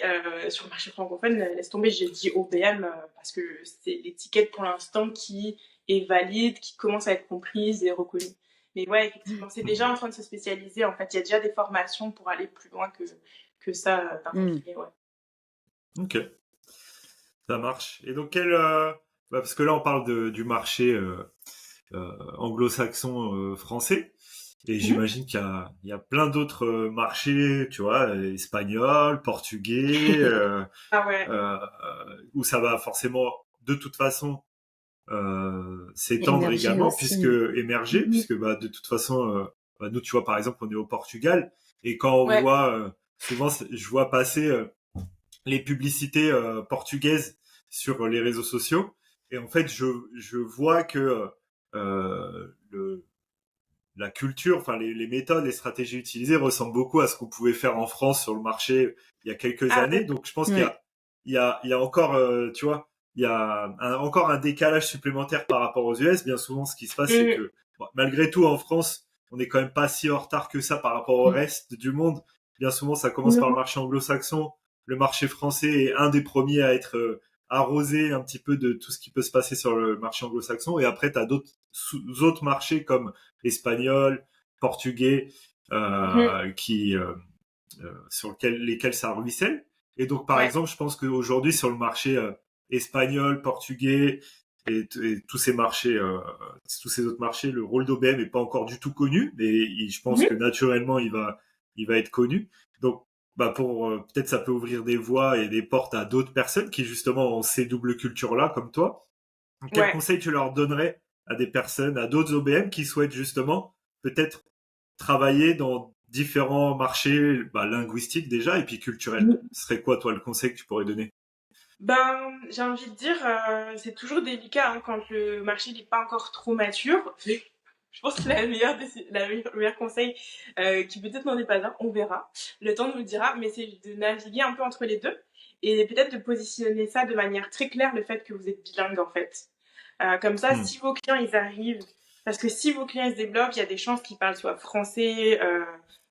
sur le marché francophone, laisse tomber, j'ai dit OBM parce que c'est l'étiquette pour l'instant qui est valide, qui commence à être comprise et reconnue. Mais ouais, effectivement, c'est déjà en train de se spécialiser. En fait, il y a déjà des formations pour aller plus loin que ça dans Mm. ouais. Ok, ça marche. Et donc, parce que là, on parle du marché anglo-saxon français. Et j'imagine il y a plein d'autres marchés, tu vois, espagnol, portugais, Ah ouais. où ça va forcément, de toute façon, s'étendre Émerger également, aussi. puisque émerger, puisque bah, de toute façon, nous, tu vois, par exemple, on est au Portugal, et quand on Ouais. voit, souvent, je vois passer les publicités portugaises sur les réseaux sociaux, et en fait, je vois que la culture, enfin les méthodes, les stratégies utilisées ressemblent beaucoup à ce qu'on pouvait faire en France sur le marché il y a quelques Ah années. ouais. Donc je pense Ouais. il y a encore, tu vois, il y a encore un décalage supplémentaire par rapport aux US. Bien souvent, ce qui se passe, c'est Mhm. que bon, malgré tout, en France, on n'est quand même pas si en retard que ça par rapport au reste du monde. Bien souvent, ça commence par le Non. marché anglo-saxon. Le marché français est un des premiers à être arrosé un petit peu de tout ce qui peut se passer sur le marché anglo-saxon. Et après, tu as autres marchés comme espagnol, portugais, Mhm. qui sur lesquels ça ruisselle. Et donc, par Ouais. exemple, je pense qu'aujourd'hui, sur le marché espagnol, portugais et tous ces marchés, tous ces autres marchés, le rôle d'OBM est pas encore du tout connu, mais je pense que Mhm. naturellement, il va être connu. Donc, bah pour peut-être ça peut ouvrir des voies et des portes à d'autres personnes qui justement ont ces doubles cultures-là, comme toi. Quel Ouais. conseil tu leur donnerais à des personnes, à d'autres OBM qui souhaitent justement peut-être travailler dans différents marchés linguistiques déjà et puis culturels? Ce serait quoi, toi, le conseil que tu pourrais donner? Ben, j'ai envie de dire, c'est toujours délicat hein, quand le marché n'est pas encore trop mature. Je pense que le meilleur conseil, qui peut-être n'en est pas un, on verra. Le temps nous le dira, mais c'est de naviguer un peu entre les deux et peut-être de positionner ça de manière très claire, le fait que vous êtes bilingue en fait. Comme ça, Hmm. si vos clients ils arrivent, parce que si vos clients ils se développent, il y a des chances qu'ils parlent soit français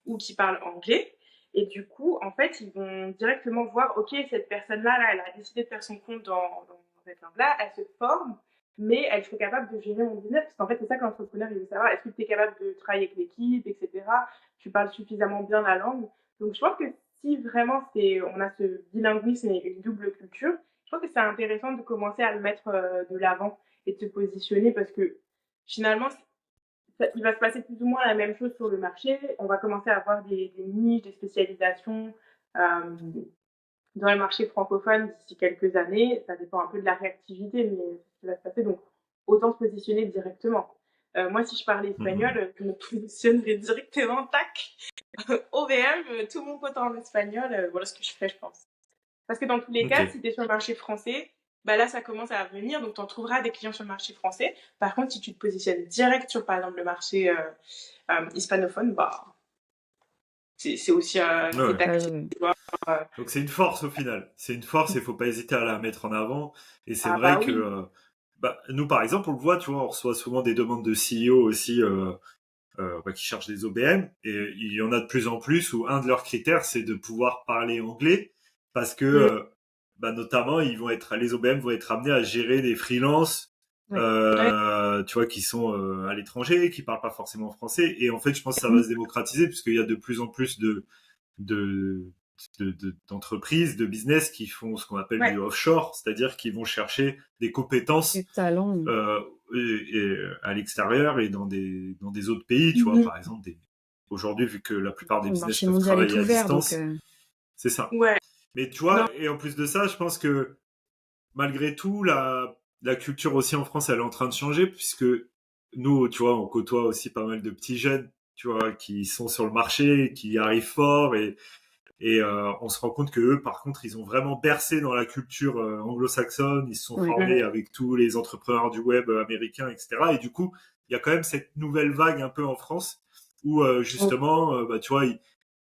ou qu'ils parlent anglais. Et du coup, en fait, ils vont directement voir, ok, cette personne-là, là, elle a décidé de faire son compte dans cette langue-là, elle se forme, mais elle serait capable de gérer mon business. Parce qu'en fait, c'est ça que l'entrepreneur, il veut savoir. Est-ce que tu es capable de travailler avec l'équipe, etc. Tu parles suffisamment bien la langue. Donc, je pense que si vraiment on a ce bilinguisme et une double culture, je pense que c'est intéressant de commencer à le mettre de l'avant et de se positionner parce que finalement, il va se passer plus ou moins la même chose sur le marché. On va commencer à avoir des niches, des spécialisations dans le marché francophone d'ici quelques années. Ça dépend un peu de la réactivité, mais c'est ce qui va se passer. Donc, autant se positionner directement. Moi, si je parlais Hmm. espagnol, je me positionnerais directement, tac, OVM, tout mon pote en espagnol. Voilà ce que je ferais, je pense. Parce que dans tous les Ok. cas, si tu es sur le marché français, bah là, ça commence à venir, donc tu en trouveras des clients sur le marché français. Par contre, si tu te positionnes direct sur, par exemple, le marché hispanophone, bah, c'est aussi Ouais, c'est ouais. tactique. Tu vois. Euh, Donc c'est une force au final. C'est une force et faut pas hésiter à la mettre en avant. Et c'est ah vrai bah que oui. nous, par exemple, on le voit, tu vois, on reçoit souvent des demandes de CEO aussi qui cherchent des OBM. Et il y en a de plus en plus où un de leurs critères, c'est de pouvoir parler anglais parce que Mm, notamment, les OBM vont être amenés à gérer des freelances, Ouais. ouais. tu vois, qui sont à l'étranger, qui parlent pas forcément français. Et en fait, je pense que ça va Mm, se démocratiser puisqu'il y a de plus en plus de d'entreprises, de business qui font ce qu'on appelle du ouais. offshore, c'est-à-dire qui vont chercher des Le compétences talent. euh, à l'extérieur et dans des autres pays, tu vois, Mhm. par exemple, aujourd'hui, vu que la plupart des Le business marché peuvent mondial est travailler à ouvert, donc distance, c'est ça. Ouais. Mais tu Non. vois, et en plus de ça, je pense que malgré tout, la culture aussi en France, elle est en train de changer, puisque nous, tu vois, on côtoie aussi pas mal de petits jeunes, tu vois, qui sont sur le marché, qui arrivent fort, Et on se rend compte que eux, par contre, ils ont vraiment bercé dans la culture anglo-saxonne. Ils se sont formés avec tous les entrepreneurs du web américains, etc. Et du coup, il y a quand même cette nouvelle vague un peu en France où justement, tu vois,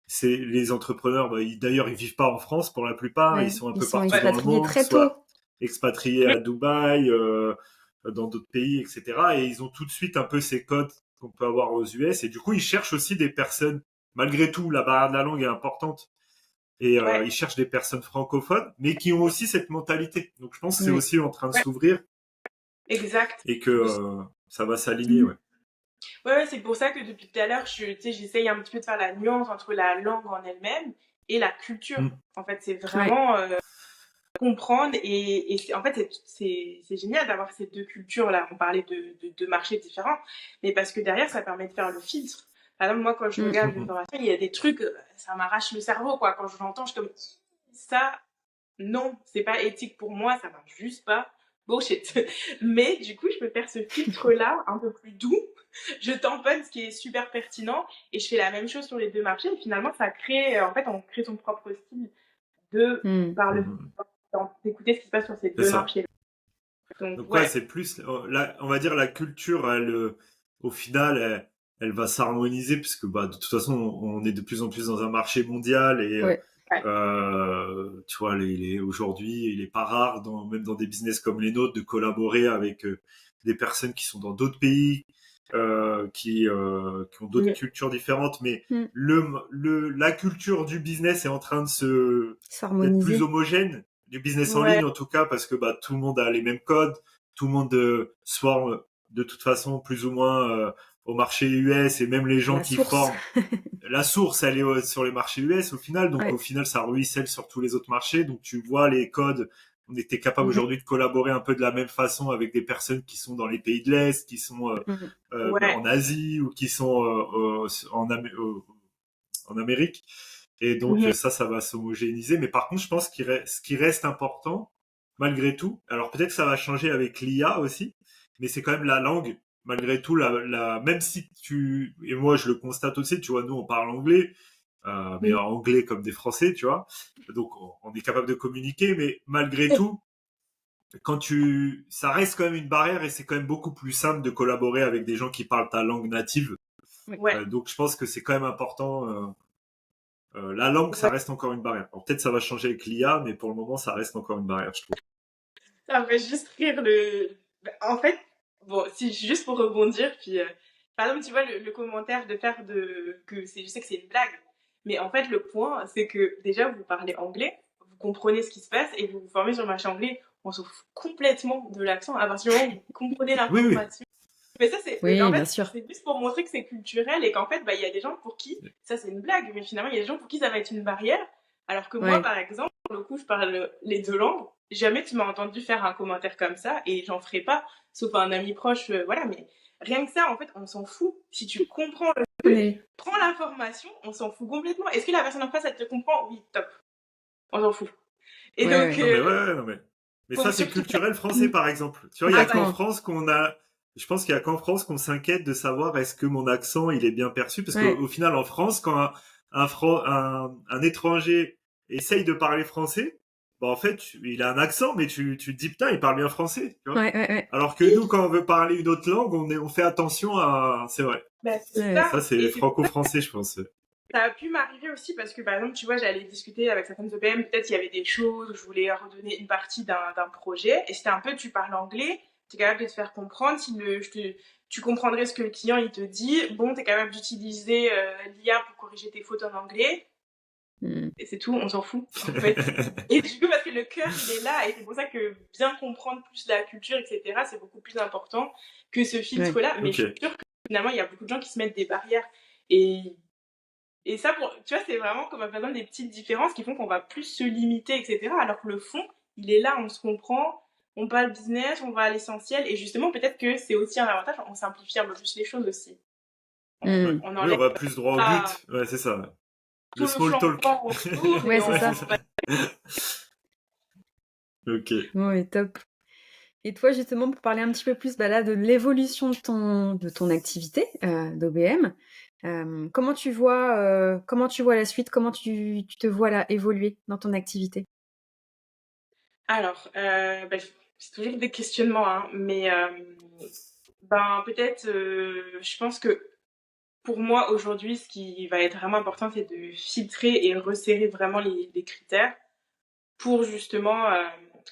c'est les entrepreneurs. D'ailleurs, ils vivent pas en France pour la plupart. Ils sont un Ils peu sont partout dans le expatriés monde, très tôt. soit expatriés à Dubaï, dans d'autres pays, etc. Et ils ont tout de suite un peu ces codes qu'on peut avoir aux US. Et du coup, ils cherchent aussi des personnes. Malgré tout, la barrière de la langue est importante et ils cherchent des personnes francophones, mais qui ont aussi cette mentalité. Donc je pense que c'est aussi en train de s'ouvrir. Exact. Et que ça va s'aligner, ouais. Ouais, c'est pour ça que depuis tout à l'heure, j'essaye un petit peu de faire la nuance entre la langue en elle-même et la culture. En fait, c'est vraiment comprendre en fait, c'est génial d'avoir ces deux cultures-là. On parlait de deux marchés différents, mais parce que derrière, ça permet de faire le filtre. Par exemple, moi, quand je regarde une formation, il y a des trucs, ça m'arrache le cerveau, quoi. Quand je l'entends, je suis comme, ça, non, c'est pas éthique pour moi, ça marche juste pas. Bullshit. Mais du coup, je peux faire ce filtre-là un peu plus doux. Je tamponne ce qui est super pertinent et je fais la même chose sur les deux marchés. Et finalement, ça crée, en fait, on crée son propre style par le d'écouter ce qui se passe sur ces deux marchés. Donc ouais, c'est plus, on va dire la culture, au final, elle va s'harmoniser puisque de toute façon, on est de plus en plus dans un marché mondial et tu vois, aujourd'hui, il est pas rare, même dans des business comme les nôtres, de collaborer avec des personnes qui sont dans d'autres pays, qui ont d'autres cultures différentes, mais la culture du business est en train de d'être plus homogène, du business en ligne en tout cas, parce que tout le monde a les mêmes codes, tout le monde se forme de toute façon plus ou moins au marché US, et même les gens qui forment, la source elle est sur les marchés US au final, donc au final ça ruisselle sur tous les autres marchés, donc tu vois les codes. On était capable aujourd'hui de collaborer un peu de la même façon avec des personnes qui sont dans les pays de l'Est, qui sont en Asie ou qui sont en Amérique. Et donc ça va s'homogénéiser. Mais par contre, je pense ce qui reste important, malgré tout, alors peut-être que ça va changer avec l'IA aussi, mais c'est quand même la langue. Malgré tout, même si et moi je le constate aussi, tu vois, nous on parle anglais, mais anglais comme des Français, tu vois. Donc on est capable de communiquer, mais malgré tout, ça reste quand même une barrière et c'est quand même beaucoup plus simple de collaborer avec des gens qui parlent ta langue native. Donc je pense que c'est quand même important. La langue, ça reste encore une barrière. Alors, peut-être ça va changer avec l'IA, mais pour le moment, ça reste encore une barrière, je trouve. Ça me fait juste rire En fait, bon, si juste pour rebondir, puis par exemple, tu vois le commentaire de faire je sais que c'est une blague, mais en fait le point, c'est que déjà vous parlez anglais, vous comprenez ce qui se passe et vous vous formez sur le marché anglais. On s'en fout complètement de l'accent à partir du moment où vous comprenez l'information. Mais ça, c'est juste pour montrer que c'est culturel et qu'en fait, il y a des gens pour qui ça c'est une blague, mais finalement, il y a des gens pour qui ça va être une barrière. Alors que moi, par exemple, pour le coup, je parle les deux langues. Jamais tu m'as entendu faire un commentaire comme ça et j'en ferai pas, sauf un ami proche, voilà. Mais rien que ça, en fait, on s'en fout. Si tu comprends le truc, prends l'information, on s'en fout complètement. Est-ce que la personne en face, elle te comprend? Oui, top. On s'en fout. Et donc. Non, mais ça, c'est culturel français, par exemple. Tu vois, il y a qu'en France je pense qu'il y a qu'en France qu'on s'inquiète de savoir est-ce que mon accent, il est bien perçu. Parce qu'au final, en France, quand un étranger essaye de parler français, en fait, il a un accent, mais tu te dis, putain, il parle bien français. Tu vois. Alors que nous, quand on veut parler une autre langue, on fait attention à... C'est vrai. Ça, c'est franco-français, je pense. Ça a pu m'arriver aussi parce que, par exemple, tu vois, j'allais discuter avec certaines OPM, peut-être il y avait des choses où je voulais redonner une partie d'un projet, et c'était un peu, tu parles anglais, tu es capable de te faire comprendre, tu comprendrais ce que le client, il te dit, bon, tu es capable d'utiliser l'IA pour corriger tes fautes en anglais, et c'est tout, on s'en fout, en fait. Et du coup, parce que le cœur, il est là, et c'est pour ça que bien comprendre plus la culture, etc., c'est beaucoup plus important que ce filtre-là, mais je suis sûre que finalement, il y a beaucoup de gens qui se mettent des barrières, et ça, tu vois, c'est vraiment comme par exemple des petites différences qui font qu'on va plus se limiter, etc. Alors que le fond, il est là, on se comprend, on parle business, on va à l'essentiel. Et justement, peut-être que c'est aussi un avantage, on simplifie un peu plus les choses aussi. On va plus droit au but. Ouais, c'est ça. Le small talk. Ouais, c'est ça. Ok. Ouais, top. Et toi, justement, pour parler un petit peu plus là, de l'évolution de ton activité d'OBM, Comment tu vois la suite? Comment tu te vois là évoluer dans ton activité? Alors, c'est toujours des questionnements, hein, mais peut-être, je pense que pour moi, aujourd'hui, ce qui va être vraiment important, c'est de filtrer et resserrer vraiment les critères pour justement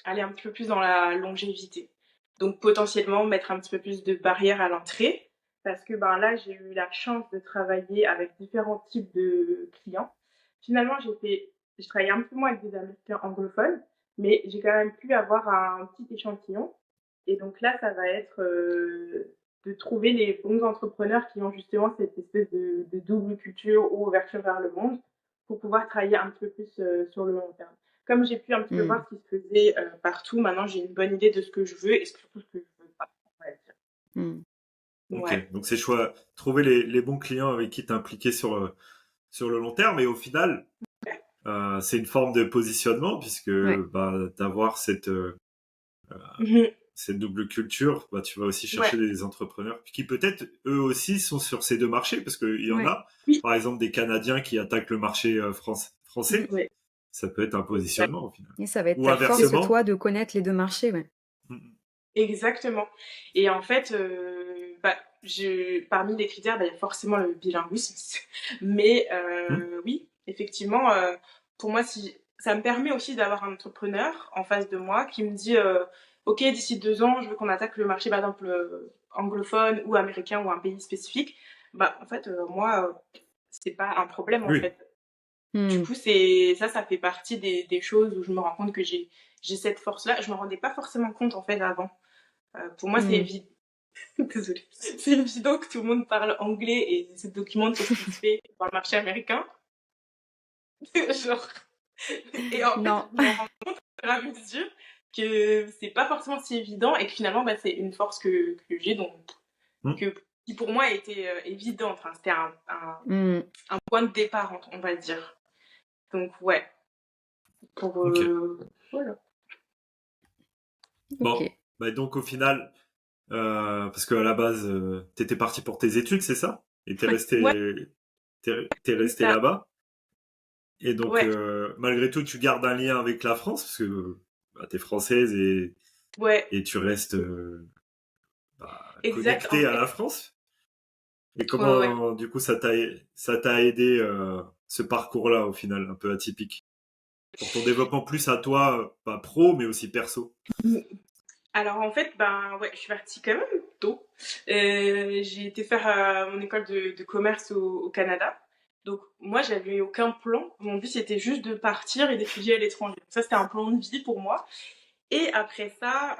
aller un petit peu plus dans la longévité. Donc potentiellement mettre un petit peu plus de barrières à l'entrée parce que là j'ai eu la chance de travailler avec différents types de clients. Finalement j'ai travaillé un peu moins avec des Américains anglophones, mais j'ai quand même pu avoir un petit échantillon. Et donc là ça va être de trouver les bons entrepreneurs qui ont justement cette espèce de double culture ou ouverture vers le monde pour pouvoir travailler un petit peu plus sur le long terme. Comme j'ai pu un petit peu Mmh. voir ce qui se faisait partout, maintenant j'ai une bonne idée de ce que je veux et surtout ce que je veux pas, on va dire. Mmh. Ouais. Ok, donc c'est choix, trouver les bons clients avec qui t'impliquer sur le long terme. Et au final, c'est une forme de positionnement puisque Ouais. d'avoir Mhm. cette double culture, tu vas aussi chercher Ouais. des entrepreneurs qui peut-être eux aussi sont sur ces deux marchés parce qu'il y en Ouais. a, Oui. par exemple des Canadiens qui attaquent le marché français. Ouais. Ça peut être un positionnement au final. Et ça va être Ou ta force, inversement. toi, de connaître les 2 marchés, ouais. Exactement. Et en fait, parmi les critères, il y a forcément le bilinguisme. Mais oui, effectivement, pour moi, si ça me permet aussi d'avoir un entrepreneur en face de moi qui me dit OK, d'ici 2 ans, je veux qu'on attaque le marché, par exemple, anglophone ou américain ou un pays spécifique. En fait, moi, c'est pas un problème, en Oui, fait. Du Mmh. coup, ça fait partie des choses où je me rends compte que j'ai cette force-là. Je me rendais pas forcément compte, en fait, avant. Pour moi, c'est Mmh. évident. Désolée. C'est évident que tout le monde parle anglais et se documente sur ce qui se fait dans le marché américain. Genre. Et en fait, Non. je me rends compte au fur et à mesure que c'est pas forcément si évident et que finalement, c'est une force que j'ai, donc, Hmm. qui pour moi était évidente. Enfin, c'était Mmh. un point de départ, on va dire. Donc, ouais. Pour. Ok. Voilà. Bon, OK. donc au final, parce qu'à la base, t'étais parti pour tes études, c'est ça? Et t'es Ouais. Ouais, resté, t'es c'est resté ça. là-bas. Et donc, Ouais. malgré tout, tu gardes un lien avec la France, parce que t'es française Ouais. et tu restes Exact. En connectée à fait, la France. Et ouais, ouais. comment, du coup, ça t'a aidé ce parcours-là, au final, un peu atypique, pour ton développement plus à toi, pas pro, mais aussi perso. Alors en fait, ouais, je suis partie quand même tôt. J'ai été faire mon école de commerce au Canada. Donc moi, j'avais aucun plan. Mon but, c'était juste de partir et d'étudier à l'étranger. Donc ça, c'était un plan de vie pour moi. Et après ça,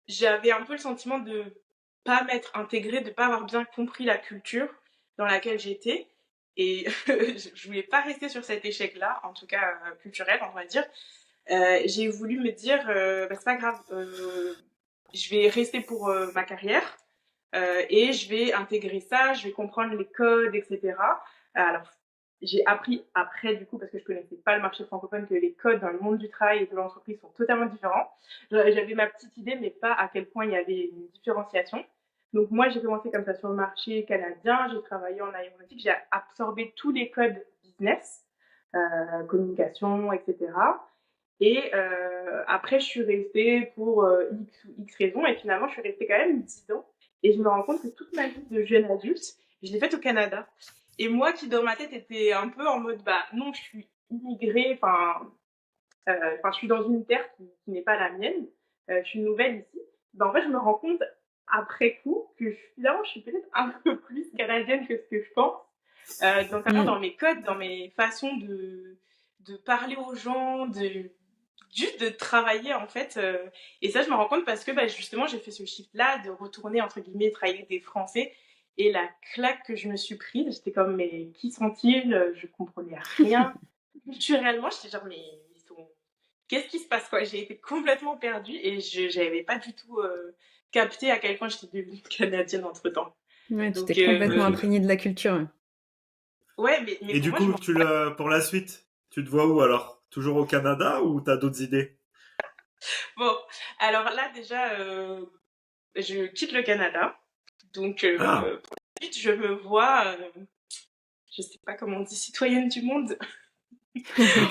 j'avais un peu le sentiment de pas m'être intégrée, de pas avoir bien compris la culture dans laquelle j'étais. Et je voulais pas rester sur cet échec-là, en tout cas culturel, on va dire. J'ai voulu me dire, c'est pas grave, je vais rester pour ma carrière et je vais intégrer ça, je vais comprendre les codes, etc. Alors, j'ai appris après, du coup, parce que je connaissais pas le marché francophone, que les codes dans le monde du travail et de l'entreprise sont totalement différents. J'avais ma petite idée, mais pas à quel point il y avait une différenciation. Donc moi, j'ai commencé comme ça sur le marché canadien, j'ai travaillé en aéronautique, j'ai absorbé tous les codes business, communication, etc. Et après, je suis restée pour X ou X raisons. Et finalement, je suis restée quand même 10 ans. Et je me rends compte que toute ma vie de jeune adulte, je l'ai faite au Canada. Et moi, qui dans ma tête était un peu en mode, non, je suis immigrée, je suis dans une terre qui n'est pas la mienne. Je suis nouvelle ici. En fait, je me rends compte après coup que finalement, je suis peut-être un peu plus canadienne que ce que je pense. Notamment Mmh. dans mes codes, dans mes façons de parler aux gens, juste de travailler en fait. Et ça, je me rends compte parce que justement, j'ai fait ce shift-là de retourner entre guillemets travailler avec des Français. Et la claque que je me suis prise, j'étais comme mais qui sont-ils? Je comprenais rien. Culturellement, j'étais genre mais ils sont. Qu'est-ce qui se passe quoi? J'ai été complètement perdue et je n'avais pas du tout capté à quel point j'étais devenue canadienne entre temps. Ouais, tu t'es Donc complètement Ok. imprégné de la culture, ouais. ouais, mais Et pour du moi je coup, me. pour la suite, tu te vois où alors? Toujours au Canada ou t'as d'autres idées? Bon, alors là déjà je quitte le Canada. Donc Ah, suite, je me vois, je sais pas comment on dit, citoyenne du monde.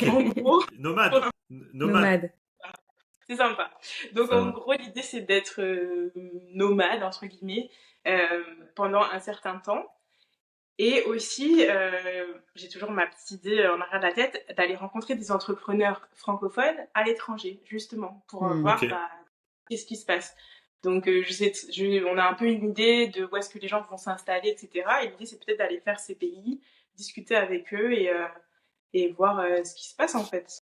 En gros, Nomade. Nomade. c'est sympa. Donc Ça en va. gros, l'idée c'est d'être nomade entre guillemets pendant un certain temps. Et aussi, j'ai toujours ma petite idée en arrière de la tête d'aller rencontrer des entrepreneurs francophones à l'étranger, justement, pour voir Ok. qu'est-ce qui se passe. Donc, on a un peu une idée de où est-ce que les gens vont s'installer, etc. Et l'idée, c'est peut-être d'aller faire ces pays, discuter avec eux et voir ce qui se passe, en fait.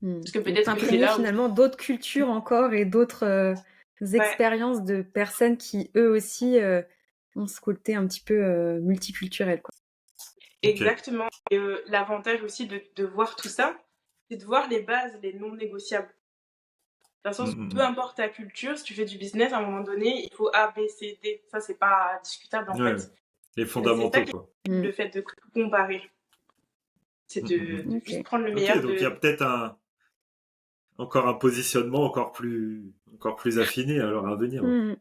Parce que Donc peut-être que c'est t'imprégner là où... finalement d'autres cultures encore et d'autres Ouais, expériences de personnes qui eux aussi ont ce côté un petit peu multiculturel, quoi. Ok. exactement. Et l'avantage aussi de voir tout ça, c'est de voir les bases, les non négociables. Dans le sens où peu importe ta culture, si tu fais du business, à un moment donné, il faut A, B, C, D. Ça, c'est pas discutable, en Ouais. fait. Les C'est ça fondamentaux, qui quoi. est le fait de comparer. C'est de Ok. juste prendre le Ok, meilleur donc il y a de... peut-être encore un positionnement encore plus affiné alors à venir. Mm.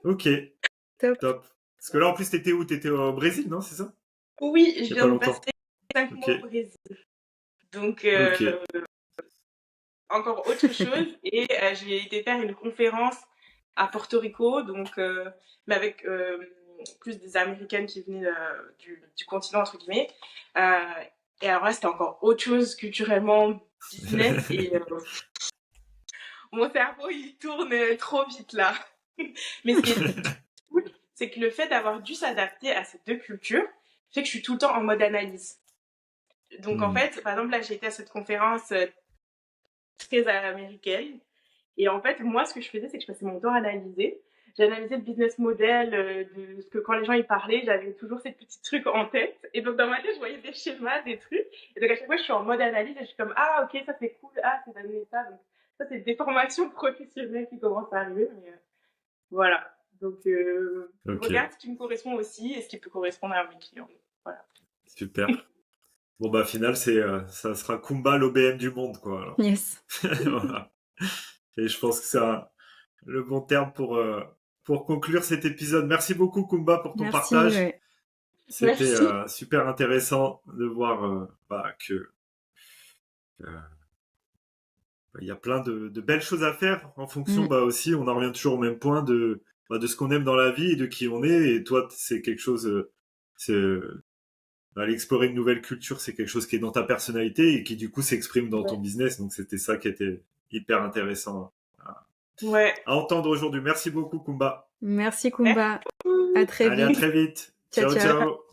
Ok, Top. top. Parce que là, en plus, t'étais où? T'étais au Brésil, non? C'est ça? Oui, Il je y a pas viens de longtemps. passer 5 Ok, mois au Brésil. Donc, ok. encore autre chose. Et j'ai été faire une conférence à Porto Rico, donc, mais avec plus des Américaines qui venaient du continent, entre guillemets. Euh, et alors là, c'était encore autre chose culturellement, business. Et mon cerveau, il tourne trop vite là. Mais ce qui est cool, c'est que le fait d'avoir dû s'adapter à ces deux cultures fait que je suis tout le temps en mode analyse. Donc en fait, par exemple, là, j'ai été à cette conférence très américaine. Et en fait, moi, ce que je faisais, c'est que je passais mon temps à analyser. J'analysais le business model, de ce que quand les gens y parlaient, j'avais toujours ces petits trucs en tête. Et donc, dans ma tête, je voyais des schémas, des trucs. Et donc, à chaque fois, je suis en mode analyse et je suis comme, ah, ok, ça c'est cool, ah, c'est donné ça. Donc, ça, c'est des formations professionnelles qui commencent à arriver. Mais voilà. Donc, Ok, regarde ce qui me correspond aussi et ce qui peut correspondre à mes clients. Voilà. super. Bon, bah, final, ça sera Kumba, l'OBM du monde, quoi. Alors. Yes. Voilà. Et je pense que c'est le bon terme pour conclure cet épisode. Merci beaucoup, Kumba, pour ton Merci. partage. Ouais. C'était Merci. super intéressant de voir que il y a plein de belles choses à faire en fonction, Mm. aussi, on en revient toujours au même point de ce qu'on aime dans la vie et de qui on est. Et toi, c'est quelque chose, aller explorer une nouvelle culture, c'est quelque chose qui est dans ta personnalité et qui du coup s'exprime dans ton Ouais. business. Donc c'était ça qui était hyper intéressant Ouais. à entendre aujourd'hui. Merci beaucoup, Kumba. Merci Merci Kumba. beaucoup. À très Allez, à vite. très vite. Ciao, Ciao, ciao. ciao.